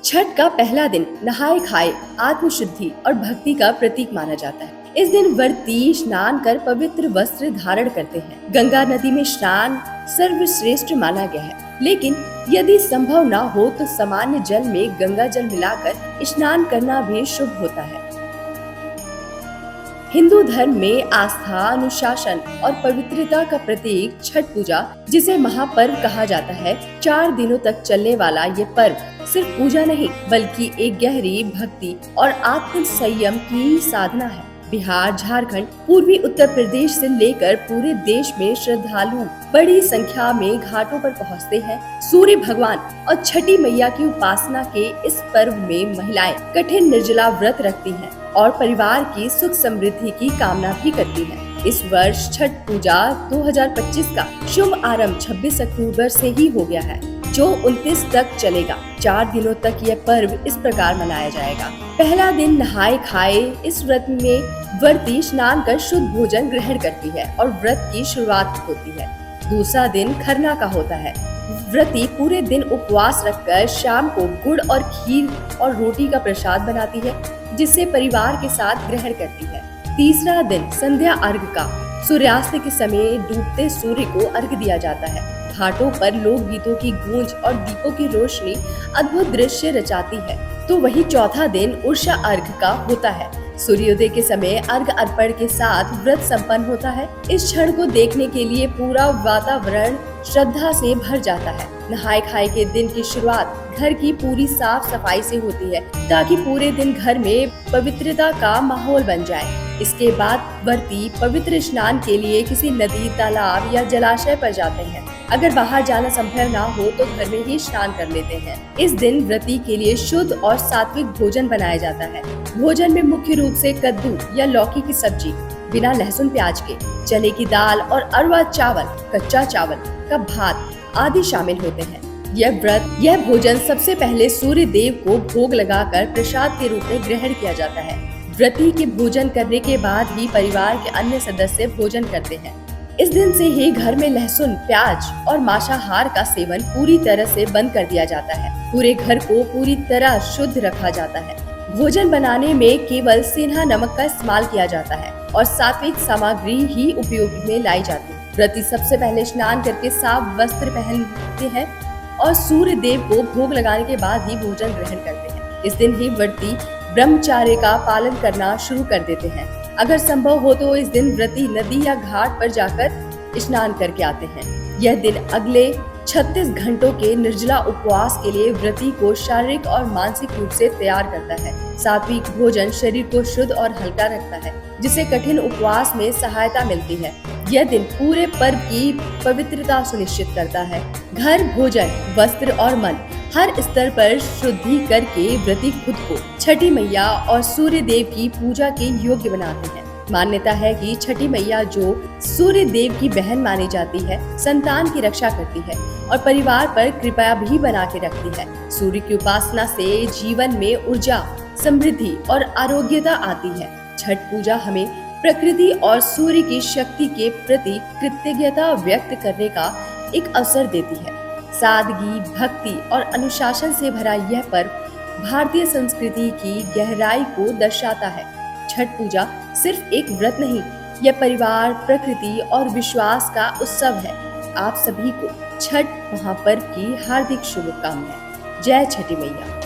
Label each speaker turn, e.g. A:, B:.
A: छठ का पहला दिन नहाए खाए आत्मशुद्धि और भक्ति का प्रतीक माना जाता है। इस दिन व्रती स्नान कर पवित्र वस्त्र धारण करते हैं। गंगा नदी में स्नान सर्वश्रेष्ठ माना गया है, लेकिन यदि संभव न हो तो सामान्य जल में गंगा जल मिलाकर स्नान करना भी शुभ होता है। हिंदू धर्म में आस्था, अनुशासन और पवित्रता का प्रतीक छठ पूजा, जिसे महापर्व कहा जाता है, 4 दिनों तक चलने वाला ये पर्व सिर्फ पूजा नहीं बल्कि एक गहरी भक्ति और आत्म संयम की साधना है। बिहार, झारखंड, पूर्वी उत्तर प्रदेश से लेकर पूरे देश में श्रद्धालु बड़ी संख्या में घाटों पर पहुंचते हैं। सूर्य भगवान और छठी मैया की उपासना के इस पर्व में महिलाएं कठिन निर्जला व्रत रखती हैं और परिवार की सुख समृद्धि की कामना भी करती हैं। इस वर्ष छठ पूजा 2025 का शुभ आरंभ 26 अक्टूबर से ही हो गया है, जो 29 तक चलेगा। 4 दिनों तक यह पर्व इस प्रकार मनाया जाएगा। पहला दिन नहाए खाए। इस व्रत में व्रती स्नान कर शुद्ध भोजन ग्रहण करती है और व्रत की शुरुआत होती है। दूसरा दिन खरना का होता है। व्रती पूरे दिन उपवास रखकर शाम को गुड़ और खीर और रोटी का प्रसाद बनाती है, जिसे परिवार के साथ ग्रहण करती है। तीसरा दिन संध्या अर्घ का। सूर्यास्त के समय डूबते सूर्य को अर्घ दिया जाता है। घाटों पर लोकगीतों की गूंज और दीपों की रोशनी अद्भुत दृश्य रचाती है। तो वही चौथा दिन उर्षा अर्घ का होता है। सूर्योदय के समय अर्घ अर्पण के साथ व्रत संपन्न होता है। इस क्षण को देखने के लिए पूरा वातावरण श्रद्धा से भर जाता है। नहाए खाए के दिन की शुरुआत घर की पूरी साफ सफाई से होती है, ताकि पूरे दिन घर में पवित्रता का माहौल बन जाए। इसके बाद व्रती पवित्र स्नान के लिए किसी नदी, तालाब या जलाशय पर जाते हैं। अगर बाहर जाना संभव ना हो तो घर में ही स्नान कर लेते हैं। इस दिन व्रती के लिए शुद्ध और सात्विक भोजन बनाया जाता है। भोजन में मुख्य रूप से कद्दू या लौकी की सब्जी बिना लहसुन प्याज के, चने की दाल और अरवा चावल, कच्चा चावल का भात आदि शामिल होते हैं। यह भोजन सबसे पहले सूर्य देव को भोग लगाकर प्रसाद के रूप में ग्रहण किया जाता है। व्रती के भोजन करने के बाद ही परिवार के अन्य सदस्य भोजन करते हैं। इस दिन से ही घर में लहसुन, प्याज और मांसाहार का सेवन पूरी तरह से बंद कर दिया जाता है। पूरे घर को पूरी तरह शुद्ध रखा जाता है। भोजन बनाने में केवल सेंधा नमक का इस्तेमाल किया जाता है और सात्विक सामग्री ही उपयोग में लाई जाती है। व्रती सबसे पहले स्नान करके साफ वस्त्र पहनते हैं और सूर्य देव को भोग लगाने के बाद ही भोजन ग्रहण करते हैं। इस दिन ही व्रती ब्रह्मचर्य का पालन करना शुरू कर देते हैं। अगर संभव हो तो इस दिन व्रती नदी या घाट पर जाकर स्नान करके आते हैं। यह दिन अगले 36 घंटों के निर्जला उपवास के लिए व्रती को शारीरिक और मानसिक रूप से तैयार करता है। सात्विक भोजन शरीर को शुद्ध और हल्का रखता है, जिससे कठिन उपवास में सहायता मिलती है। यह दिन पूरे पर्व की पवित्रता सुनिश्चित करता है। घर, भोजन, वस्त्र और मन हर स्तर पर शुद्धि करके व्रती खुद को छठी मैया और सूर्य देव की पूजा के योग्य बनाते हैं। मान्यता है कि छठी मैया, जो सूर्य देव की बहन मानी जाती है, संतान की रक्षा करती है और परिवार पर कृपा भी बना के रखती है। सूर्य की उपासना से जीवन में ऊर्जा, समृद्धि और आरोग्यता आती है। छठ पूजा हमें प्रकृति और सूर्य की शक्ति के प्रति कृतज्ञता व्यक्त करने का एक अवसर देती है। सादगी, भक्ति और अनुशासन से भरा यह पर्व भारतीय संस्कृति की गहराई को दर्शाता है। छठ पूजा सिर्फ एक व्रत नहीं, यह परिवार, प्रकृति और विश्वास का उत्सव है। आप सभी को छठ महापर्व की हार्दिक शुभकामनाएं। जय छठी मैया।